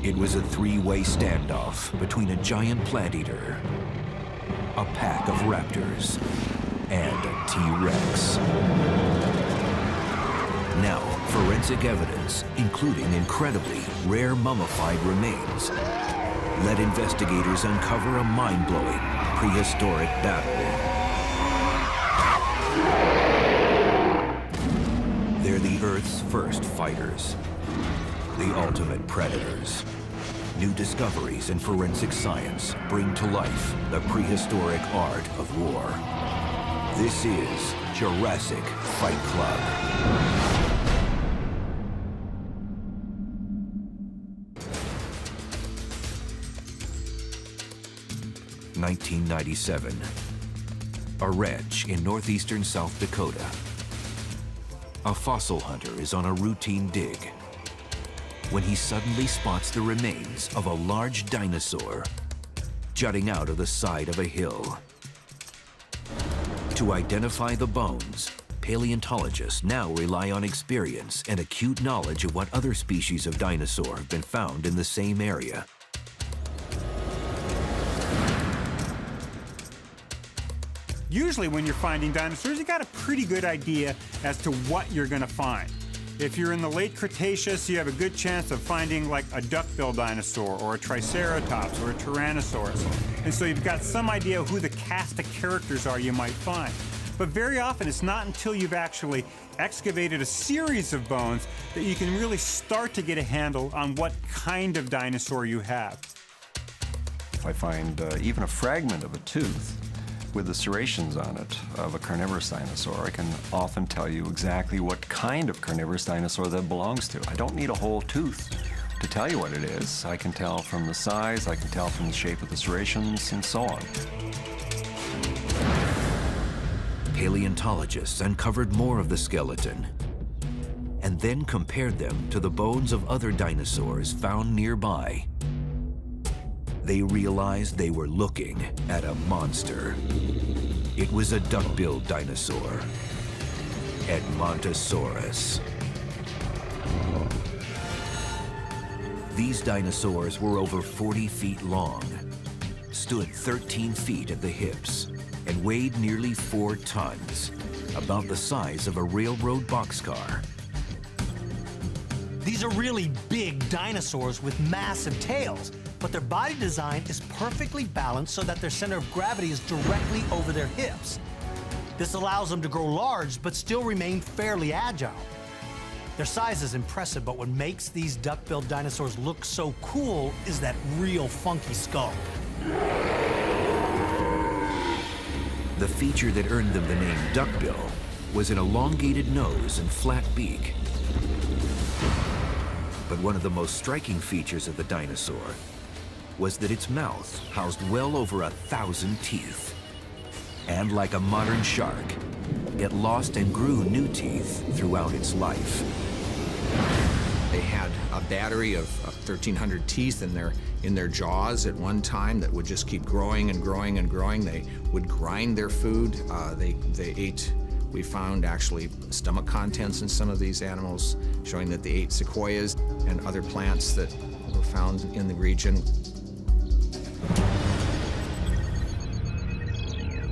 It was a three-way standoff between a giant plant eater, a pack of raptors, and a T-Rex. Now, forensic evidence, including incredibly rare mummified remains, let investigators uncover a mind-blowing prehistoric battle. They're the Earth's first fighters, the ultimate predators. New discoveries in forensic science bring to life the prehistoric art of war. This is Jurassic Fight Club. 1997. A ranch in northeastern South Dakota. A fossil hunter is on a routine dig when he suddenly spots the remains of a large dinosaur jutting out of the side of a hill. To identify the bones, paleontologists now rely on experience and acute knowledge of what other species of dinosaur have been found in the same area. Usually when you're finding dinosaurs, you got a pretty good idea as to what you're gonna find. If you're in the late Cretaceous, you have a good chance of finding like a duck-billed dinosaur or a Triceratops or a Tyrannosaurus. And so you've got some idea who the cast of characters are you might find. But very often it's not until you've actually excavated a series of bones that you can really start to get a handle on what kind of dinosaur you have. If I find even a fragment of a tooth with the serrations on it of a carnivorous dinosaur, I can often tell you exactly what kind of carnivorous dinosaur that belongs to. I don't need a whole tooth to tell you what it is. I can tell from the size, I can tell from the shape of the serrations, and so on. Paleontologists uncovered more of the skeleton and then compared them to the bones of other dinosaurs found nearby. They realized they were looking at a monster. It was a duck-billed dinosaur, Edmontosaurus. These dinosaurs were over 40 feet long, stood 13 feet at the hips, and weighed nearly 4 tons, about the size of a railroad boxcar. These are really big dinosaurs with massive tails, but their body design is perfectly balanced so that their center of gravity is directly over their hips. This allows them to grow large but still remain fairly agile. Their size is impressive, but what makes these duck-billed dinosaurs look so cool is that real funky skull. The feature that earned them the name duckbill was an elongated nose and flat beak. But one of the most striking features of the dinosaur was that its mouth housed well over 1,000 teeth. And like a modern shark, it lost and grew new teeth throughout its life. They had a battery of 1,300 teeth in their jaws at one time that would just keep growing and growing and growing. They would grind their food. They ate, we found actually stomach contents in some of these animals, showing that they ate sequoias and other plants that were found in the region.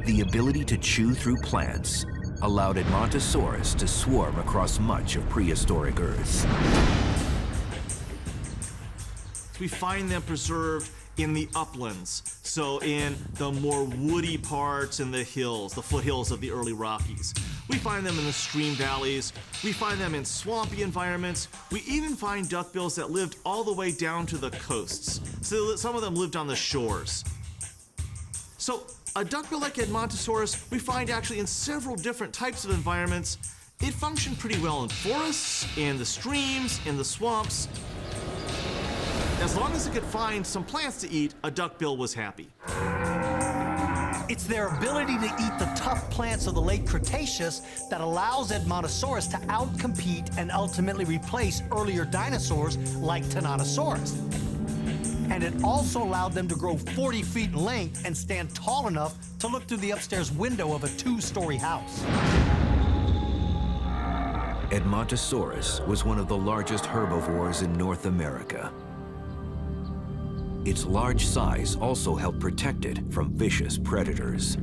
The ability to chew through plants allowed Edmontosaurus to swarm across much of prehistoric Earth. We find them preserved in the uplands, so in the more woody parts in the hills, the foothills of the early Rockies. We find them in the stream valleys. We find them in swampy environments. We even find duckbills that lived all the way down to the coasts. So some of them lived on the shores. So a duckbill like Edmontosaurus, we find actually in several different types of environments. It functioned pretty well in forests, in the streams, in the swamps. As long as it could find some plants to eat, a duckbill was happy. It's their ability to eat the tough plants of the late Cretaceous that allows Edmontosaurus to outcompete and ultimately replace earlier dinosaurs like Tyrannosaurus. And it also allowed them to grow 40 feet in length and stand tall enough to look through the upstairs window of a 2-story house. Edmontosaurus was one of the largest herbivores in North America. Its large size also helped protect it from vicious predators.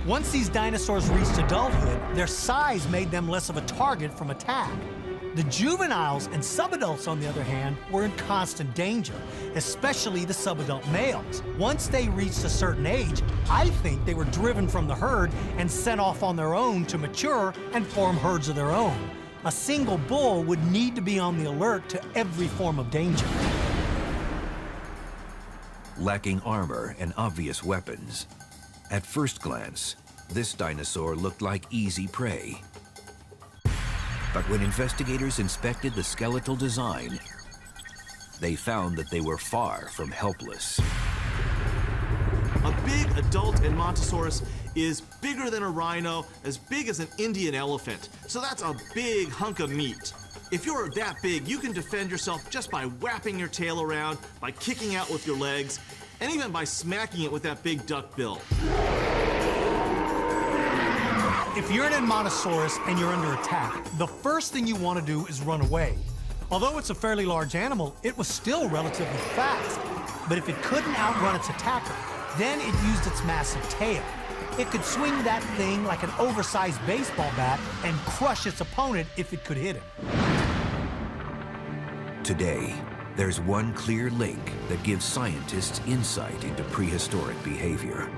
Once these dinosaurs reached adulthood, their size made them less of a target from attack. The juveniles and subadults, on the other hand, were in constant danger, especially the subadult males. Once they reached a certain age, I think they were driven from the herd and sent off on their own to mature and form herds of their own. A single bull would need to be on the alert to every form of danger. Lacking armor and obvious weapons, at first glance, this dinosaur looked like easy prey. But when investigators inspected the skeletal design, they found that they were far from helpless. A big adult Edmontosaurus is bigger than a rhino, as big as an Indian elephant. So that's a big hunk of meat. If you're that big, you can defend yourself just by wrapping your tail around, by kicking out with your legs, and even by smacking it with that big duck bill. If you're an Edmontosaurus and you're under attack, the first thing you want to do is run away. Although it's a fairly large animal, it was still relatively fast. But if it couldn't outrun its attacker, then it used its massive tail. It could swing that thing like an oversized baseball bat and crush its opponent if it could hit him. Today, there's one clear link that gives scientists insight into prehistoric behavior.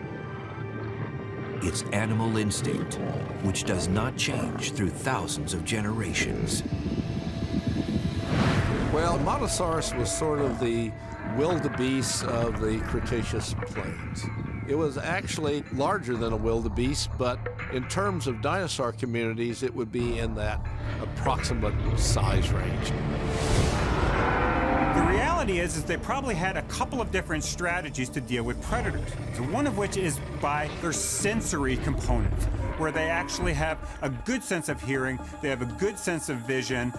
It's animal instinct, which does not change through thousands of generations. Well, Edmontosaurus was sort of the wildebeest of the Cretaceous plains. It was actually larger than a wildebeest, but in terms of dinosaur communities, it would be in that approximate size range. The reality is they probably had a couple of different strategies to deal with predators. So one of which is by their sensory component, where they actually have a good sense of hearing, they have a good sense of vision,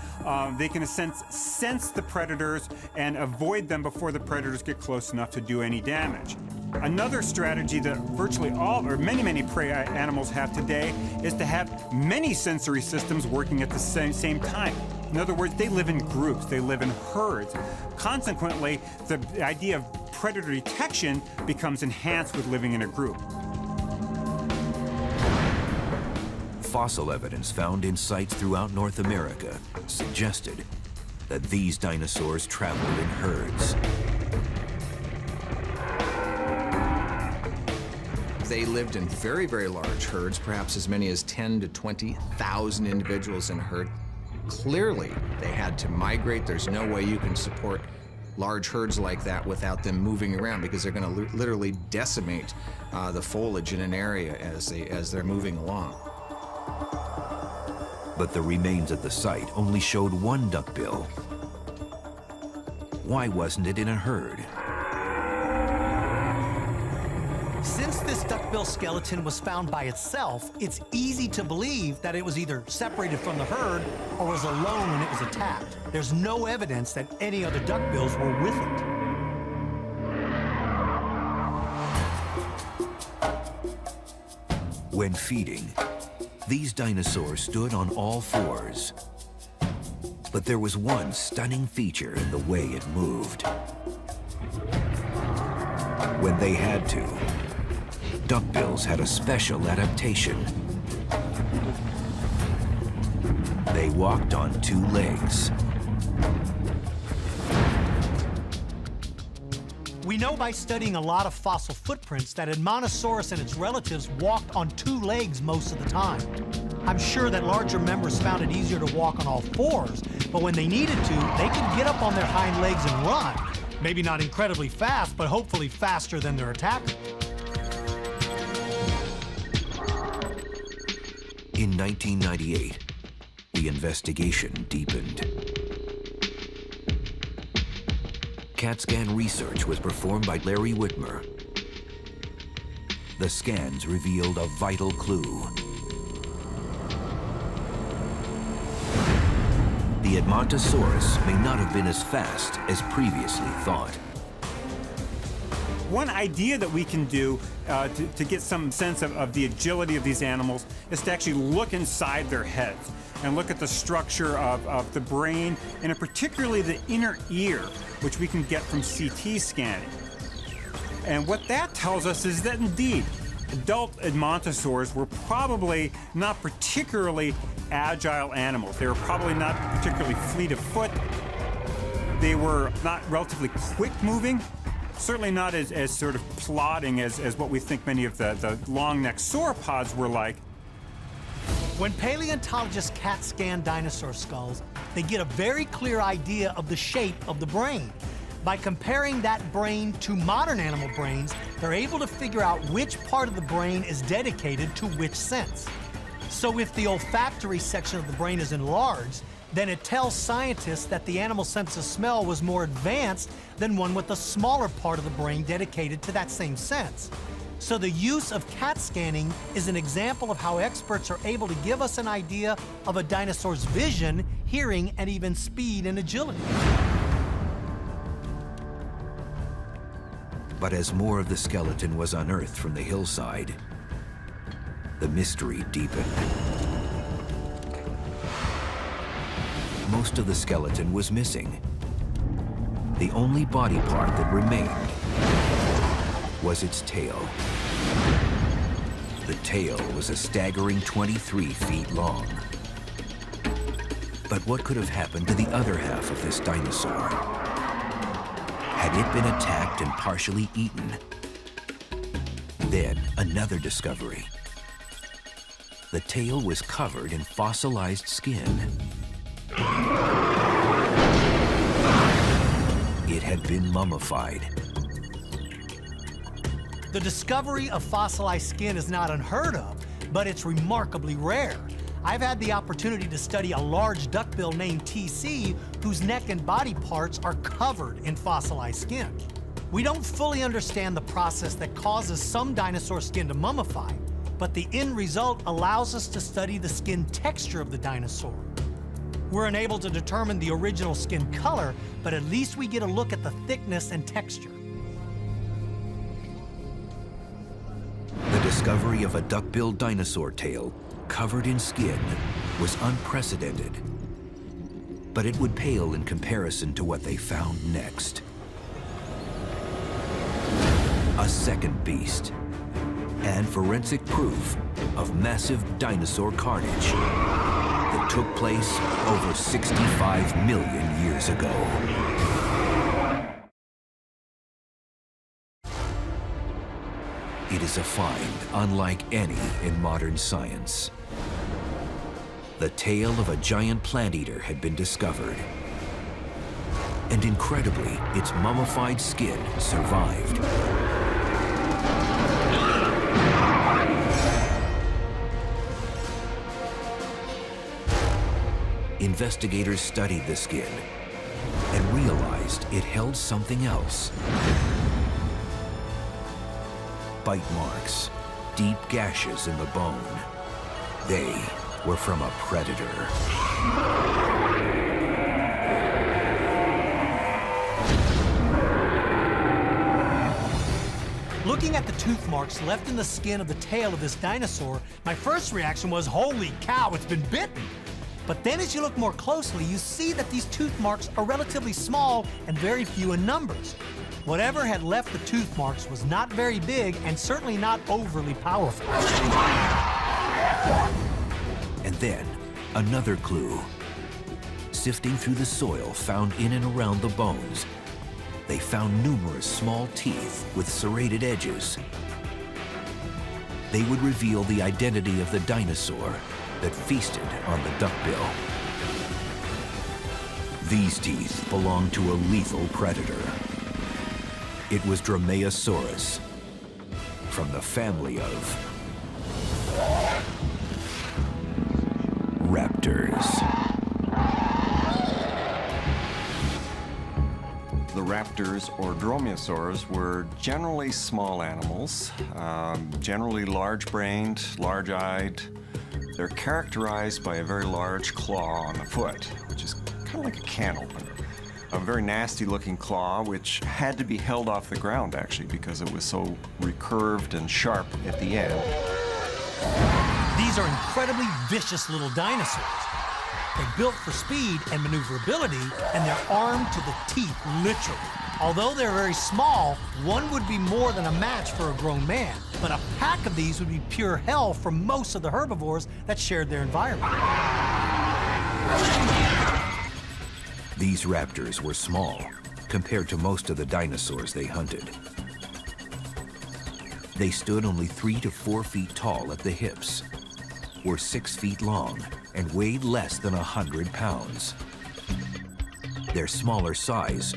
they can in a sense sense the predators and avoid them before the predators get close enough to do any damage. Another strategy that virtually all, or many prey animals have today is to have many sensory systems working at the same time. In other words, they live in groups, they live in herds. Consequently, the idea of predator detection becomes enhanced with living in a group. Fossil evidence found in sites throughout North America suggested that these dinosaurs traveled in herds. They lived in very, very large herds, perhaps as many as 10 to 20,000 individuals in a herd. Clearly, they had to migrate. There's no way you can support large herds like that without them moving around, because they're going to literally decimate the foliage in an area as they're moving along. But the remains at the site only showed one duckbill. Why wasn't it in a herd? Since this duckbill skeleton was found by itself, it's easy to believe that it was either separated from the herd or was alone when it was attacked. There's no evidence that any other duckbills were with it. When feeding, these dinosaurs stood on all fours. But there was one stunning feature in the way it moved. When they had to, duckbills had a special adaptation. They walked on two legs. We know by studying a lot of fossil footprints that Edmontosaurus and its relatives walked on two legs most of the time. I'm sure that larger members found it easier to walk on all fours, but when they needed to, they could get up on their hind legs and run. Maybe not incredibly fast, but hopefully faster than their attacker. In 1998, the investigation deepened. CAT scan research was performed by Larry Whitmer. The scans revealed a vital clue. The Edmontosaurus may not have been as fast as previously thought. One idea that we can do to get some sense of the agility of these animals is to actually look inside their heads and look at the structure of the brain, and particularly the inner ear, which we can get from CT scanning. And what that tells us is that indeed, adult edmontosaurs were probably not particularly agile animals. They were probably not particularly fleet of foot. They were not relatively quick moving, certainly not as sort of plodding as what we think many of the long-necked sauropods were like. When paleontologists CAT scan dinosaur skulls, they get a very clear idea of the shape of the brain. By comparing that brain to modern animal brains, they're able to figure out which part of the brain is dedicated to which sense. So if the olfactory section of the brain is enlarged, then it tells scientists that the animal sense of smell was more advanced than one with a smaller part of the brain dedicated to that same sense. So the use of CAT scanning is an example of how experts are able to give us an idea of a dinosaur's vision, hearing, and even speed and agility. But as more of the skeleton was unearthed from the hillside, the mystery deepened. Most of the skeleton was missing. The only body part that remained was its tail. The tail was a staggering 23 feet long. But what could have happened to the other half of this dinosaur? Had it been attacked and partially eaten? Then another discovery. The tail was covered in fossilized skin. It had been mummified. The discovery of fossilized skin is not unheard of, but it's remarkably rare. I've had the opportunity to study a large duckbill named TC, whose neck and body parts are covered in fossilized skin. We don't fully understand the process that causes some dinosaur skin to mummify, but the end result allows us to study the skin texture of the dinosaur. We're unable to determine the original skin color, but at least we get a look at the thickness and texture. The discovery of a duck-billed dinosaur tail covered in skin was unprecedented. But it would pale in comparison to what they found next. A second beast, and forensic proof of massive dinosaur carnage that took place over 65 million years ago. It is a find unlike any in modern science. The tail of a giant plant eater had been discovered. And incredibly, its mummified skin survived. Investigators studied the skin and realized it held something else. Bite marks, deep gashes in the bone. They were from a predator. Looking at the tooth marks left in the skin of the tail of this dinosaur, my first reaction was, holy cow, it's been bitten. But then as you look more closely, you see that these tooth marks are relatively small and very few in numbers. Whatever had left the tooth marks was not very big and certainly not overly powerful. And then, another clue. Sifting through the soil found in and around the bones, they found numerous small teeth with serrated edges. They would reveal the identity of the dinosaur that feasted on the duckbill. These teeth belonged to a lethal predator. It was Dromaeosaurus, from the family of Raptors. The raptors, or dromaeosaurs, were generally small animals, generally large-brained, large-eyed. They're characterized by a very large claw on the foot, which is kind of like a can opener. a very nasty looking claw, which had to be held off the ground actually because it was so recurved and sharp at the end. These are incredibly vicious little dinosaurs. They're built for speed and maneuverability, and they're armed to the teeth, literally. Although they're very small, one would be more than a match for a grown man, but a pack of these would be pure hell for most of the herbivores that shared their environment. These raptors were small compared to most of the dinosaurs they hunted. They stood only 3 to 4 feet tall at the hips, were 6 feet long, and weighed less than 100 pounds. Their smaller size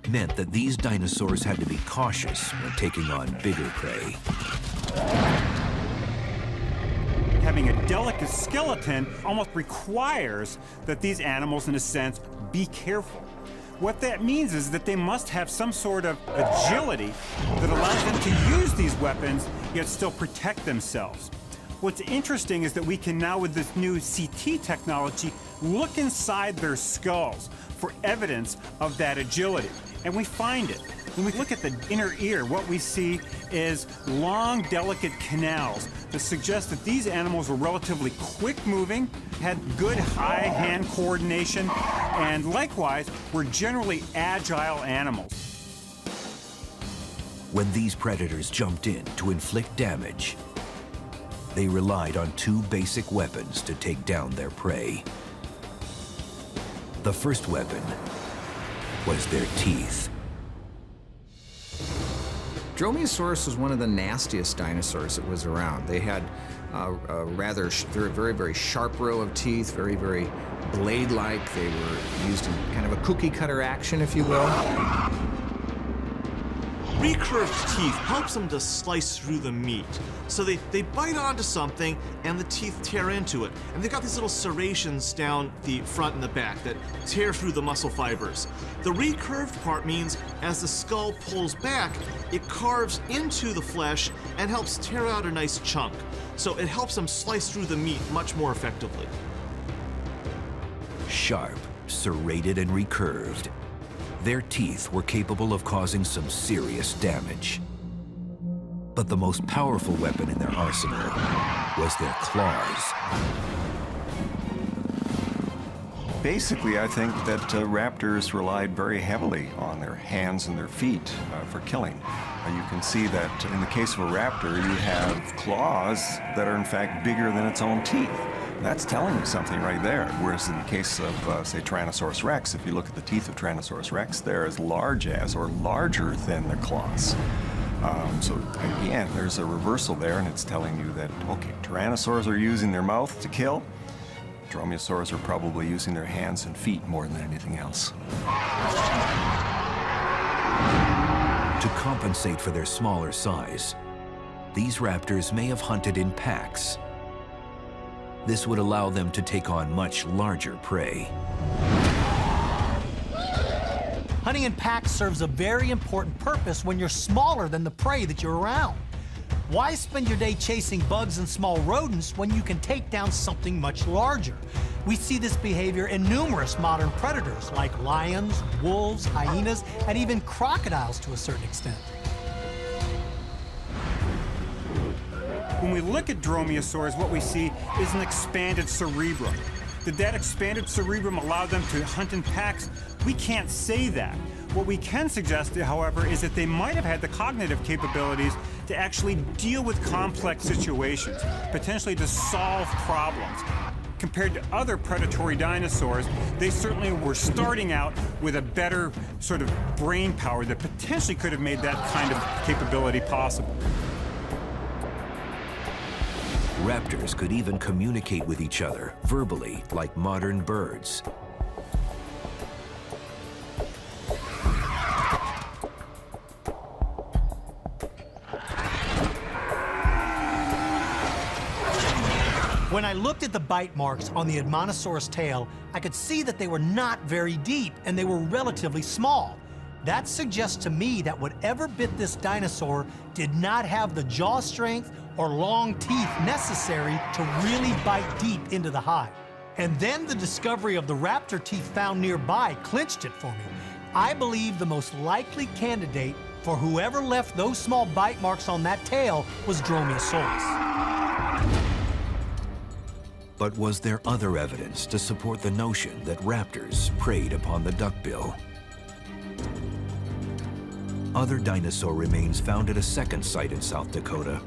meant that these dinosaurs had to be cautious when taking on bigger prey. Having a delicate skeleton almost requires that these animals, in a sense, be careful. What that means is that they must have some sort of agility that allows them to use these weapons, yet still protect themselves. What's interesting is that we can now, with this new CT technology, look inside their skulls for evidence of that agility. And we find it. When we look at the inner ear, what we see is long, delicate canals that suggest that these animals were relatively quick-moving, had good eye-hand coordination, and likewise were generally agile animals. When these predators jumped in to inflict damage, they relied on 2 basic weapons to take down their prey. The first weapon was their teeth. Dromaeosaurus was one of the nastiest dinosaurs that was around. They had a rather very sharp row of teeth, very blade-like. They were used in kind of a cookie cutter action, if you will. Recurved teeth helps them to slice through the meat. So they bite onto something and the teeth tear into it. And they've got these little serrations down the front and the back that tear through the muscle fibers. The recurved part means as the skull pulls back, it carves into the flesh and helps tear out a nice chunk. So it helps them slice through the meat much more effectively. Sharp, serrated, and recurved, their teeth were capable of causing some serious damage. But the most powerful weapon in their arsenal was their claws. Basically, I think that raptors relied very heavily on their hands and their feet for killing. You can see that in the case of a raptor, you have claws that are in fact bigger than its own teeth. That's telling you something right there. Whereas in the case of, say, Tyrannosaurus rex, if you look at the teeth of Tyrannosaurus rex, they're as large as or larger than the claws. So again, there's a reversal there, and it's telling you that, okay, Tyrannosaurs are using their mouth to kill. Dromaeosaurs are probably using their hands and feet more than anything else. To compensate for their smaller size, these raptors may have hunted in packs. This would allow them to take on much larger prey. Hunting in packs serves a very important purpose when you're smaller than the prey that you're around. Why spend your day chasing bugs and small rodents when you can take down something much larger? We see this behavior in numerous modern predators like lions, wolves, hyenas, and even crocodiles to a certain extent. When we look at dromaeosaurs, what we see is an expanded cerebrum. Did that expanded cerebrum allow them to hunt in packs? We can't say that. What we can suggest, however, is that they might have had the cognitive capabilities to actually deal with complex situations, potentially to solve problems. Compared to other predatory dinosaurs, they certainly were starting out with a better sort of brain power that potentially could have made that kind of capability possible. Raptors could even communicate with each other verbally, like modern birds. When I looked at the bite marks on the Edmontosaurus tail, I could see that they were not very deep and they were relatively small. That suggests to me that whatever bit this dinosaur did not have the jaw strength or long teeth necessary to really bite deep into the hide. And then the discovery of the raptor teeth found nearby clinched it for me. I believe the most likely candidate for whoever left those small bite marks on that tail was Dromaeosaurus. But was there other evidence to support the notion that raptors preyed upon the duckbill? Other dinosaur remains found at a second site in South Dakota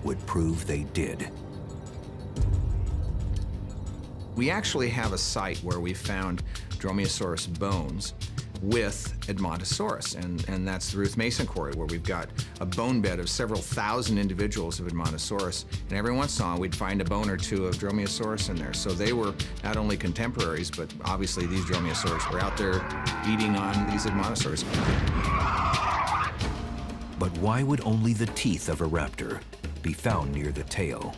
would prove they did. We actually have a site where we found Dromaeosaurus bones with Edmontosaurus, and that's the Ruth Mason Quarry, where we've got a bone bed of several thousand individuals of Edmontosaurus, and every once in a while we'd find a bone or two of Dromaeosaurus in there. So they were not only contemporaries, but obviously these Dromaeosaurus were out there eating on these Edmontosaurus. But why would only the teeth of a raptor be found near the tail?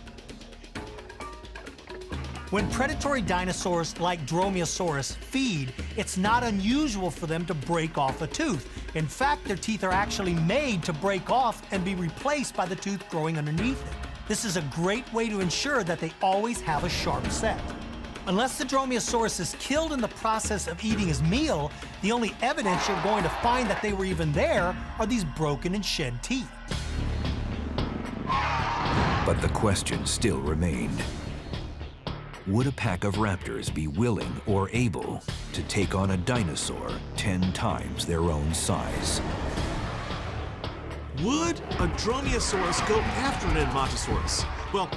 When predatory dinosaurs like Dromaeosaurus feed, it's not unusual for them to break off a tooth. In fact, their teeth are actually made to break off and be replaced by the tooth growing underneath it. This is a great way to ensure that they always have a sharp set. Unless the Dromaeosaurus is killed in the process of eating his meal, the only evidence you're going to find that they were even there are these broken and shed teeth. But the question still remained. Would a pack of raptors be willing or able to take on a dinosaur 10 times their own size? Would a Dromaeosaurus go after an Edmontosaurus? Well,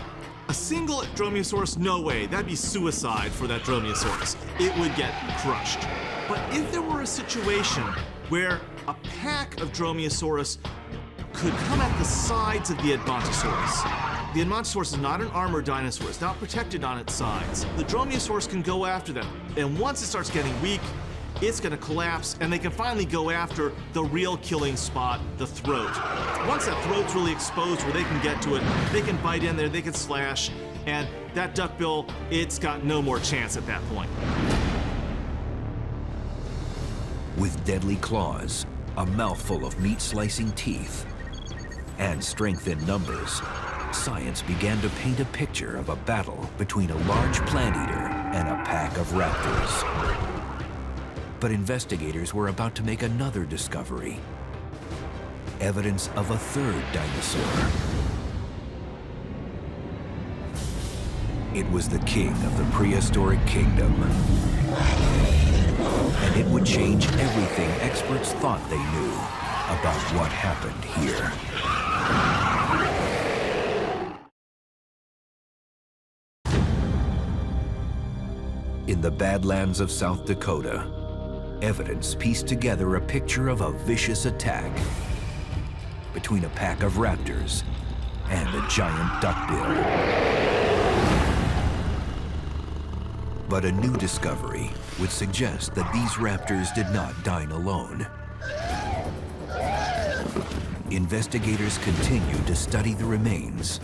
a single Dromaeosaurus, no way. That'd be suicide for that Dromaeosaurus. It would get crushed. But if there were a situation where a pack of Dromaeosaurus could come at the sides of the Edmontosaurus, the Edmontosaurus is not an armored dinosaur. It's not protected on its sides. The Dromaeosaurus can go after them. And once it starts getting weak, it's going to collapse, and they can finally go after the real killing spot, the throat. Once that throat's really exposed where they can get to it, they can bite in there, they can slash, and that duckbill, it's got no more chance at that point. With deadly claws, a mouthful of meat-slicing teeth, and strength in numbers, science began to paint a picture of a battle between a large plant-eater and a pack of raptors. But investigators were about to make another discovery. Evidence of a third dinosaur. It was the king of the prehistoric kingdom. And it would change everything experts thought they knew about what happened here. In the Badlands of South Dakota, evidence pieced together a picture of a vicious attack between a pack of raptors and a giant duckbill. But a new discovery would suggest that these raptors did not dine alone. Investigators continued to study the remains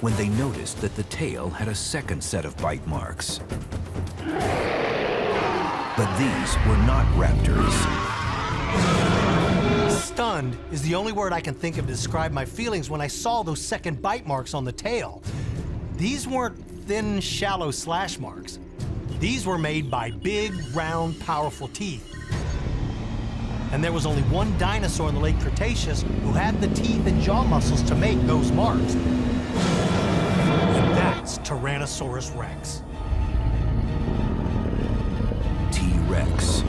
when they noticed that the tail had a second set of bite marks. But these were not raptors. Stunned is the only word I can think of to describe my feelings when I saw those second bite marks on the tail. These weren't thin, shallow slash marks. These were made by big, round, powerful teeth. And there was only one dinosaur in the late Cretaceous who had the teeth and jaw muscles to make those marks. And that's Tyrannosaurus Rex. T-Rex.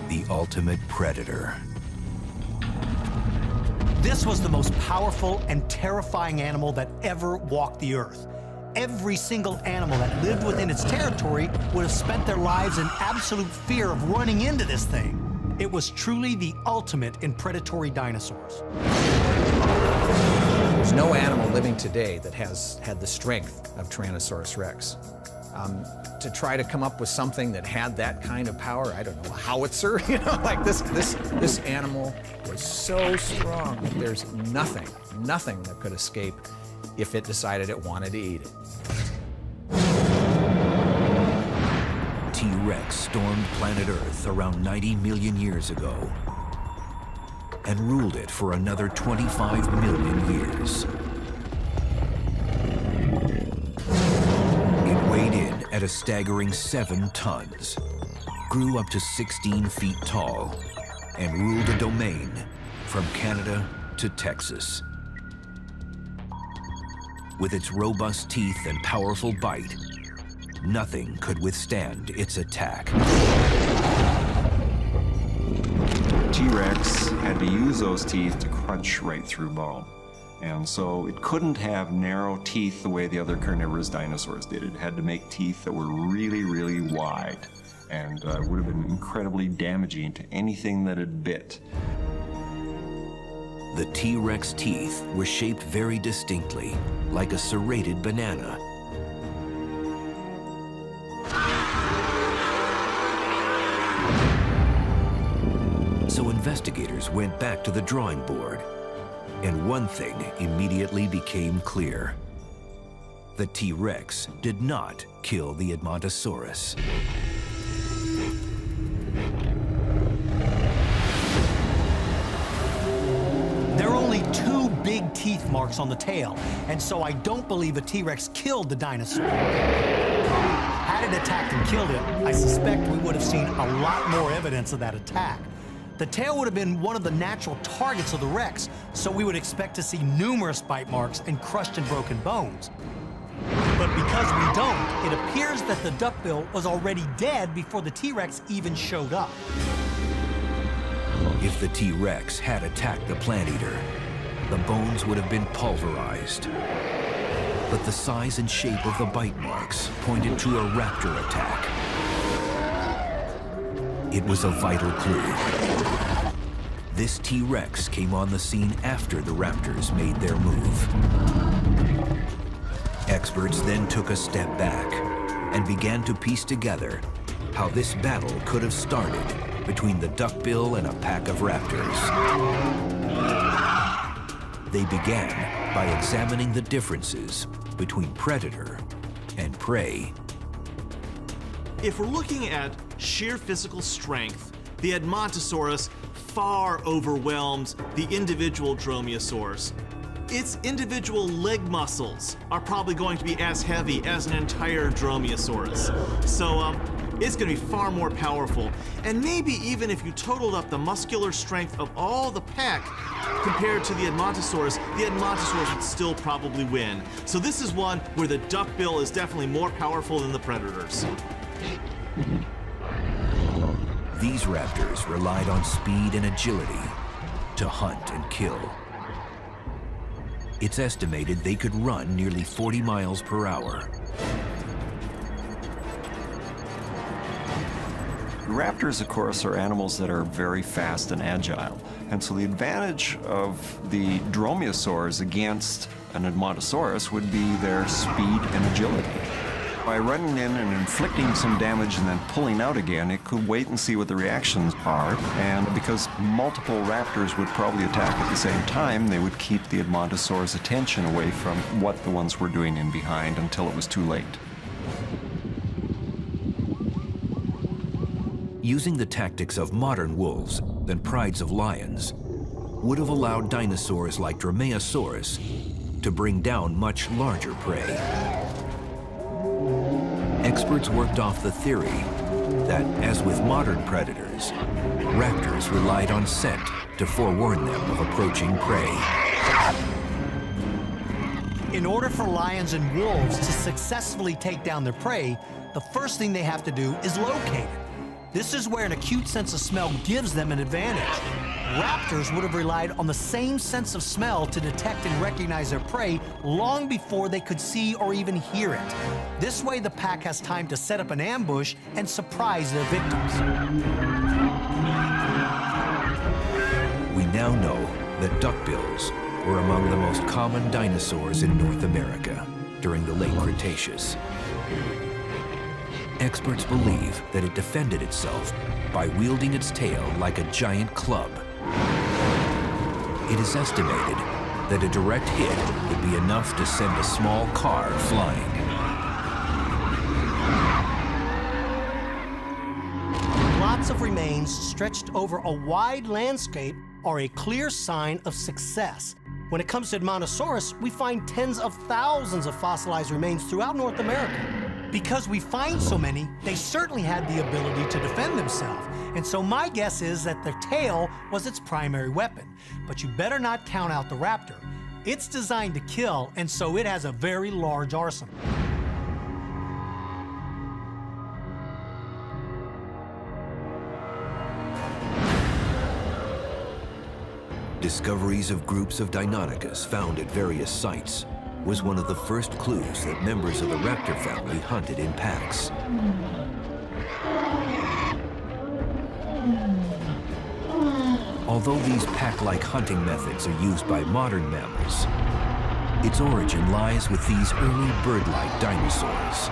The ultimate predator. This was the most powerful and terrifying animal that ever walked the earth. Every single animal that lived within its territory would have spent their lives in absolute fear of running into this thing. It was truly the ultimate in predatory dinosaurs. There's no animal living today that has had the strength of Tyrannosaurus Rex. To try to come up with something that had that kind of power, I don't know, a howitzer, you know, like this animal was so strong that there's nothing that could escape if it decided it wanted to eat it. T-Rex stormed planet Earth around 90 million years ago and ruled it for another 25 million years. at a staggering 7 tons, grew up to 16 feet tall, and ruled a domain from Canada to Texas. With its robust teeth and powerful bite, nothing could withstand its attack. T-Rex had to use those teeth to crunch right through bone. And so it couldn't have narrow teeth the way the other carnivorous dinosaurs did. It had to make teeth that were really, really wide and would have been incredibly damaging to anything that it bit. The T-Rex teeth were shaped very distinctly, like a serrated banana. So investigators went back to the drawing board, and one thing immediately became clear. The T-Rex did not kill the Edmontosaurus. There are only 2 big teeth marks on the tail, and so I don't believe a T-Rex killed the dinosaur. Had it attacked and killed it, I suspect we would have seen a lot more evidence of that attack. The tail would have been one of the natural targets of the Rex, so we would expect to see numerous bite marks and crushed and broken bones. But because we don't, it appears that the duckbill was already dead before the T-Rex even showed up. If the T-Rex had attacked the plant eater, the bones would have been pulverized. But the size and shape of the bite marks pointed to a raptor attack. It was a vital clue. This T-Rex came on the scene after the raptors made their move. Experts then took a step back and began to piece together how this battle could have started between the duckbill and a pack of raptors. They began by examining the differences between predator and prey. If we're looking at sheer physical strength, the Edmontosaurus far overwhelms the individual dromaeosaurs. Its individual leg muscles are probably going to be as heavy as an entire dromaeosaurus. So it's going to be far more powerful. And maybe even if you totaled up the muscular strength of all the pack compared to the Edmontosaurus would still probably win. So this is one where the duckbill is definitely more powerful than the predators. These raptors relied on speed and agility to hunt and kill. It's estimated they could run nearly 40 miles per hour. Raptors, of course, are animals that are very fast and agile. And so the advantage of the dromaeosaurs against an Edmontosaurus would be their speed and agility. By running in and inflicting some damage and then pulling out again, it could wait and see what the reactions are. And because multiple raptors would probably attack at the same time, they would keep the Edmontosaurus' attention away from what the ones were doing in behind until it was too late. Using the tactics of modern wolves than prides of lions would have allowed dinosaurs like Dromaeosaurus to bring down much larger prey. Experts worked off the theory that, as with modern predators, raptors relied on scent to forewarn them of approaching prey. In order for lions and wolves to successfully take down their prey, the first thing they have to do is locate it. This is where an acute sense of smell gives them an advantage. Raptors would have relied on the same sense of smell to detect and recognize their prey long before they could see or even hear it. This way, the pack has time to set up an ambush and surprise their victims. We now know that duckbills were among the most common dinosaurs in North America during the late Cretaceous. Experts believe that it defended itself by wielding its tail like a giant club. It is estimated that a direct hit would be enough to send a small car flying. Lots of remains stretched over a wide landscape are a clear sign of success. When it comes to Edmontosaurus, we find tens of thousands of fossilized remains throughout North America. Because we find so many, they certainly had the ability to defend themselves. And so my guess is that their tail was its primary weapon. But you better not count out the raptor. It's designed to kill, and so it has a very large arsenal. Discoveries of groups of Deinonychus found at various sites was one of the first clues that members of the raptor family hunted in packs. Although these pack-like hunting methods are used by modern mammals, its origin lies with these early bird-like dinosaurs.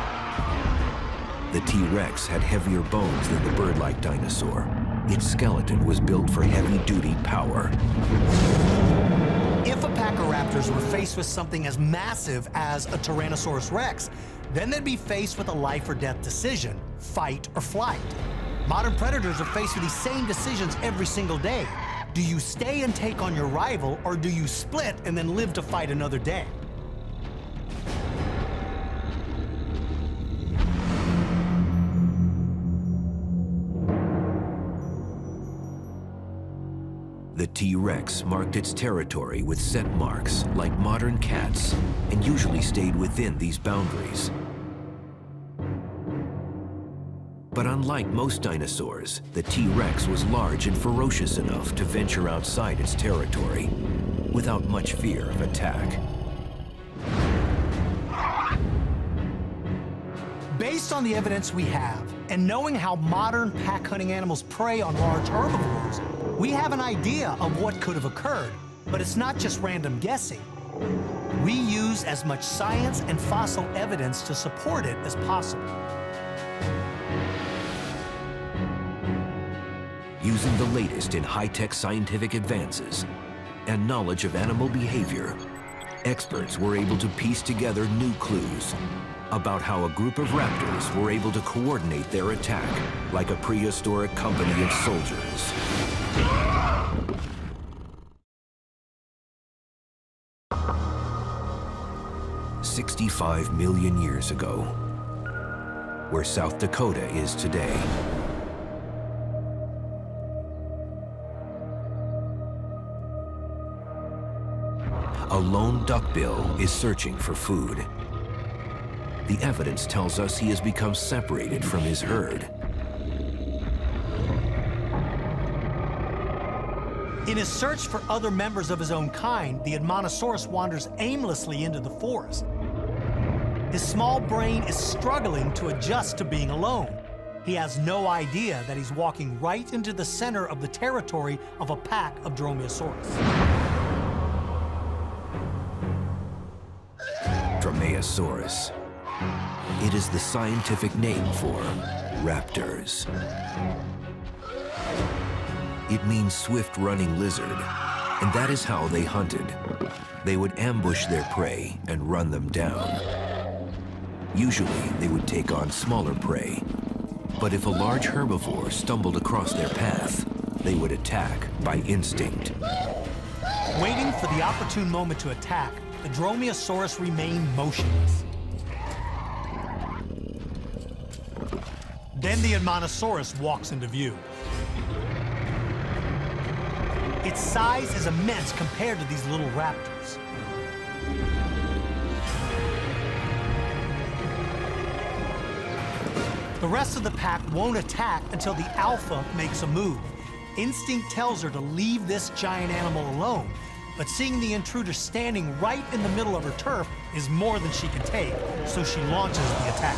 The T-Rex had heavier bones than the bird-like dinosaur. Its skeleton was built for heavy-duty power. If a pack of raptors were faced with something as massive as a Tyrannosaurus Rex, then they'd be faced with a life or death decision, fight or flight. Modern predators are faced with these same decisions every single day. Do you stay and take on your rival, or do you split and then live to fight another day? The T-Rex marked its territory with scent marks like modern cats and usually stayed within these boundaries. But unlike most dinosaurs, the T-Rex was large and ferocious enough to venture outside its territory without much fear of attack. Based on the evidence we have, and knowing how modern pack-hunting animals prey on large herbivores, we have an idea of what could have occurred, but it's not just random guessing. We use as much science and fossil evidence to support it as possible. Using the latest in high-tech scientific advances and knowledge of animal behavior, experts were able to piece together new clues about how a group of raptors were able to coordinate their attack like a prehistoric company of soldiers. "65 million years ago, where South Dakota is today, a lone duckbill is searching for food. The evidence tells us he has become separated from his herd. In his search for other members of his own kind, the Edmontosaurus wanders aimlessly into the forest. His small brain is struggling to adjust to being alone. He has no idea that he's walking right into the center of the territory of a pack of Dromaeosaurus. Dromaeosaurus. It is the scientific name for raptors. It means swift-running lizard, and that is how they hunted. They would ambush their prey and run them down. Usually, they would take on smaller prey, but if a large herbivore stumbled across their path, they would attack by instinct. Waiting for the opportune moment to attack, the Dromaeosaurus remained motionless. Then the Edmontosaurus walks into view. Its size is immense compared to these little raptors. The rest of the pack won't attack until the alpha makes a move. Instinct tells her to leave this giant animal alone, but seeing the intruder standing right in the middle of her turf is more than she can take, so she launches the attack.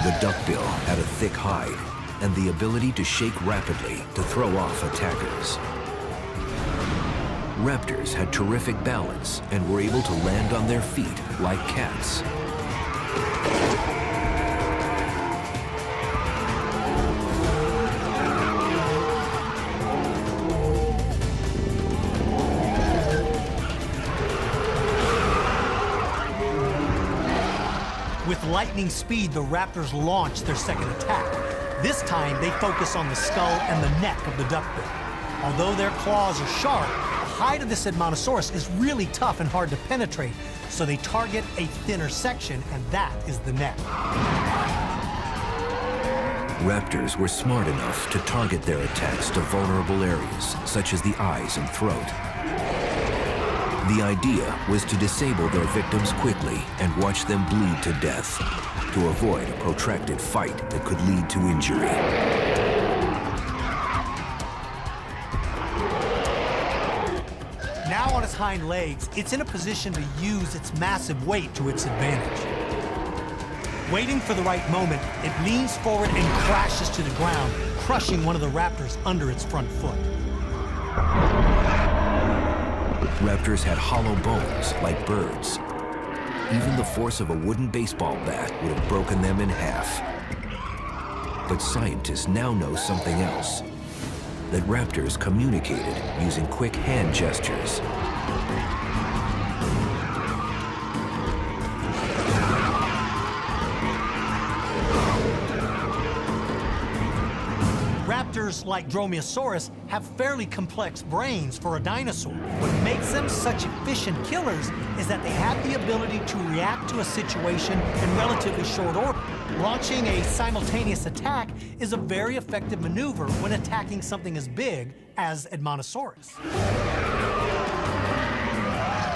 The duckbill had a thick hide and the ability to shake rapidly to throw off attackers. Raptors had terrific balance and were able to land on their feet like cats. With lightning speed, the raptors launch their second attack. This time, they focus on the skull and the neck of the duckbill. Although their claws are sharp, hide of this Edmontosaurus is really tough and hard to penetrate, so they target a thinner section, and that is the neck. Raptors were smart enough to target their attacks to vulnerable areas, such as the eyes and throat. The idea was to disable their victims quickly and watch them bleed to death, to avoid a protracted fight that could lead to injury. Now on its hind legs, it's in a position to use its massive weight to its advantage. Waiting for the right moment, it leans forward and crashes to the ground, crushing one of the raptors under its front foot. Raptors had hollow bones like birds. Even the force of a wooden baseball bat would have broken them in half. But scientists now know something else. That raptors communicated using quick hand gestures. Raptors, like Dromaeosaurus, have fairly complex brains for a dinosaur. What makes them such efficient killers is that they have the ability to react to a situation in relatively short order. Launching a simultaneous attack is a very effective maneuver when attacking something as big as Edmontosaurus.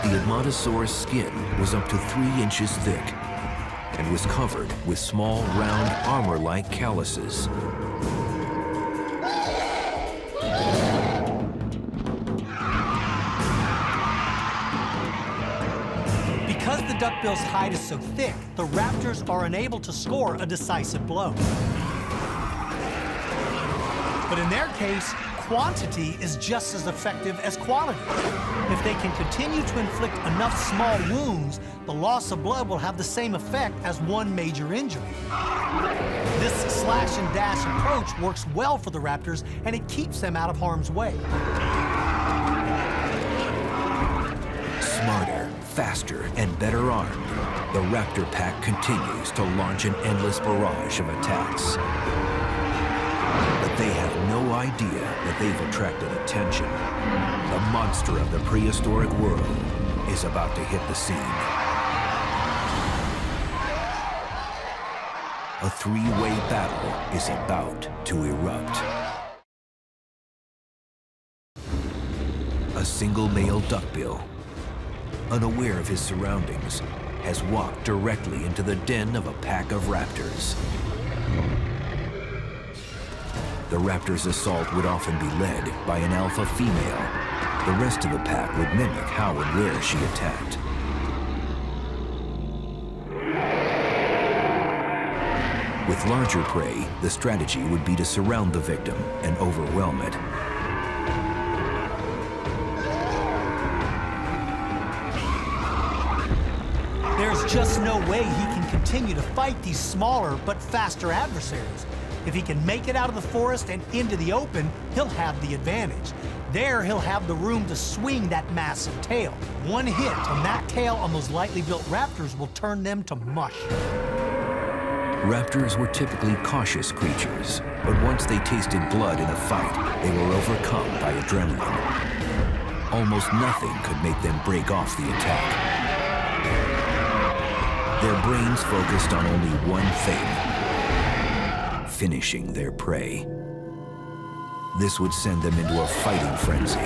The Edmontosaurus skin was up to 3 inches thick and was covered with small, round, armor-like calluses. Because the duckbill's hide is so thick, the raptors are unable to score a decisive blow. But in their case, quantity is just as effective as quality. If they can continue to inflict enough small wounds, the loss of blood will have the same effect as one major injury. This slash and dash approach works well for the raptors, and it keeps them out of harm's way. Smarter, faster, and better armed, the raptor pack continues to launch an endless barrage of attacks. But they have no idea that they've attracted attention. The monster of the prehistoric world is about to hit the scene. A 3-way battle is about to erupt. A single male duckbill, unaware of his surroundings, has walked directly into the den of a pack of raptors. The raptor's assault would often be led by an alpha female. The rest of the pack would mimic how and where she attacked. With larger prey, the strategy would be to surround the victim and overwhelm it. There's just no way he can continue to fight these smaller but faster adversaries. If he can make it out of the forest and into the open, he'll have the advantage. There, he'll have the room to swing that massive tail. One hit on that tail on those lightly built raptors will turn them to mush. Raptors were typically cautious creatures, but once they tasted blood in a fight, they were overcome by adrenaline. Almost nothing could make them break off the attack. Their brains focused on only one thing: finishing their prey. This would send them into a fighting frenzy.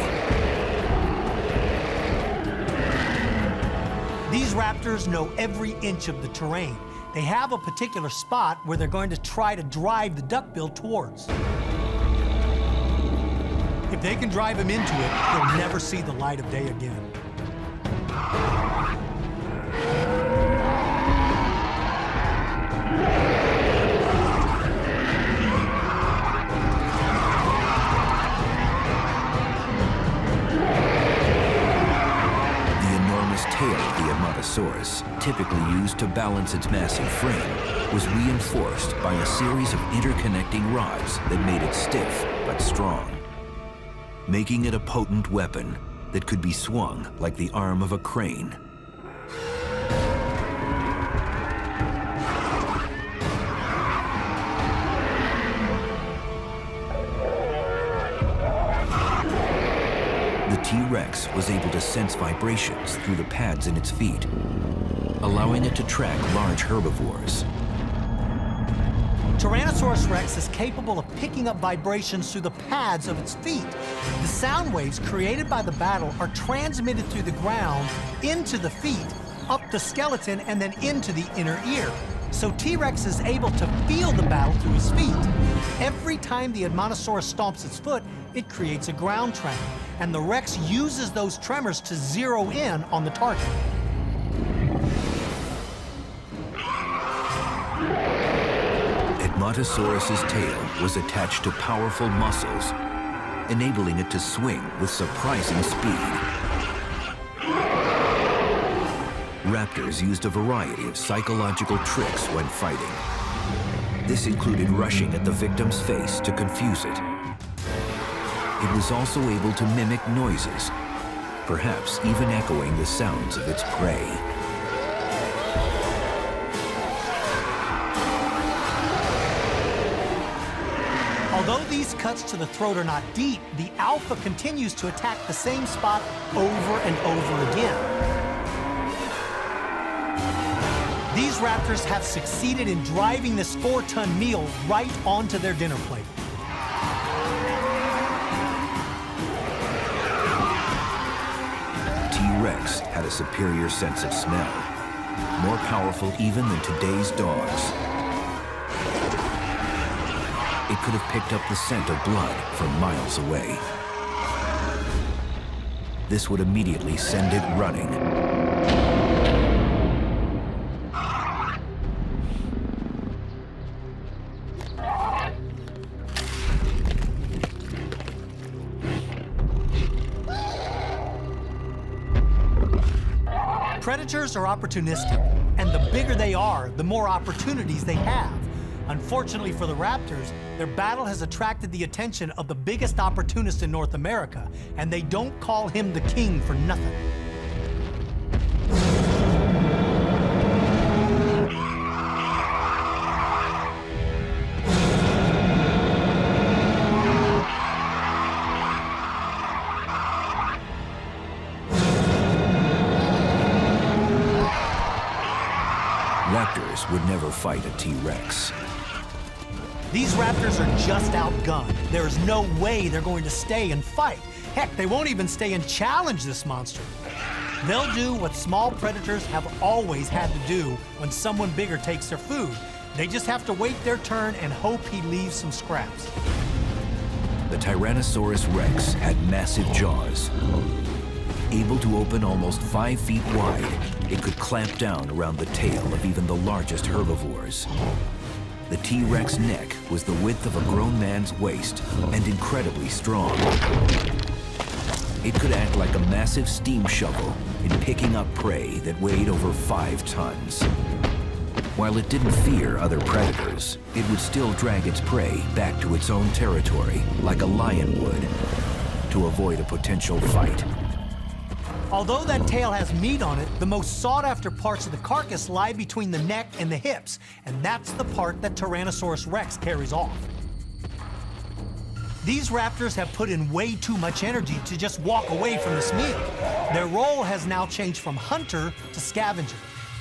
These raptors know every inch of the terrain. They have a particular spot where they're going to try to drive the duckbill towards. If they can drive him into it, he'll never see the light of day again. Tail of the Edmontosaurus, typically used to balance its massive frame, was reinforced by a series of interconnecting rods that made it stiff but strong, making it a potent weapon that could be swung like the arm of a crane. The T-Rex was able to sense vibrations through the pads in its feet, allowing it to track large herbivores. Tyrannosaurus Rex is capable of picking up vibrations through the pads of its feet. The sound waves created by the battle are transmitted through the ground into the feet, up the skeleton, and then into the inner ear. So T-Rex is able to feel the battle through his feet. Every time the Edmontosaurus stomps its foot, it creates a ground tremor, and the Rex uses those tremors to zero in on the target. Edmontosaurus's tail was attached to powerful muscles, enabling it to swing with surprising speed. Raptors used a variety of psychological tricks when fighting. This included rushing at the victim's face to confuse it. It was also able to mimic noises, perhaps even echoing the sounds of its prey. Although these cuts to the throat are not deep, the alpha continues to attack the same spot over and over again. These raptors have succeeded in driving this 4-ton meal right onto their dinner plate. T-Rex had a superior sense of smell, more powerful even than today's dogs. It could have picked up the scent of blood from miles away. This would immediately send it running. Predators are opportunistic, and the bigger they are, the more opportunities they have. Unfortunately for the raptors, their battle has attracted the attention of the biggest opportunist in North America, and they don't call him the king for nothing. Raptors would never fight a T-Rex. These raptors are just outgunned. There is no way they're going to stay and fight. Heck, they won't even stay and challenge this monster. They'll do what small predators have always had to do when someone bigger takes their food. They just have to wait their turn and hope he leaves some scraps. The Tyrannosaurus Rex had massive jaws. Able to open almost 5 feet wide, it could clamp down around the tail of even the largest herbivores. The T-Rex neck was the width of a grown man's waist and incredibly strong. It could act like a massive steam shovel in picking up prey that weighed over 5 tons. While it didn't fear other predators, it would still drag its prey back to its own territory like a lion would to avoid a potential fight. Although that tail has meat on it, the most sought-after parts of the carcass lie between the neck and the hips, and that's the part that Tyrannosaurus Rex carries off. These raptors have put in way too much energy to just walk away from this meal. Their role has now changed from hunter to scavenger.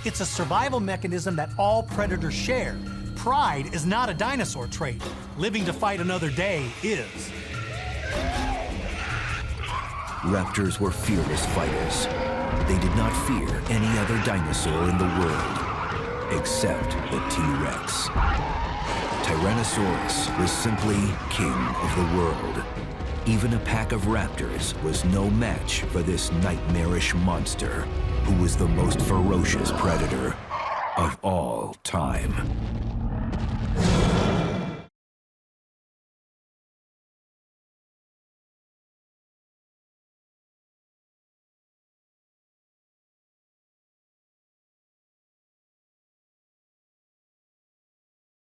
It's a survival mechanism that all predators share. Pride is not a dinosaur trait. Living to fight another day is. Raptors were fearless fighters. They did not fear any other dinosaur in the world, except the T-Rex. Tyrannosaurus was simply king of the world. Even a pack of raptors was no match for this nightmarish monster, who was the most ferocious predator of all time.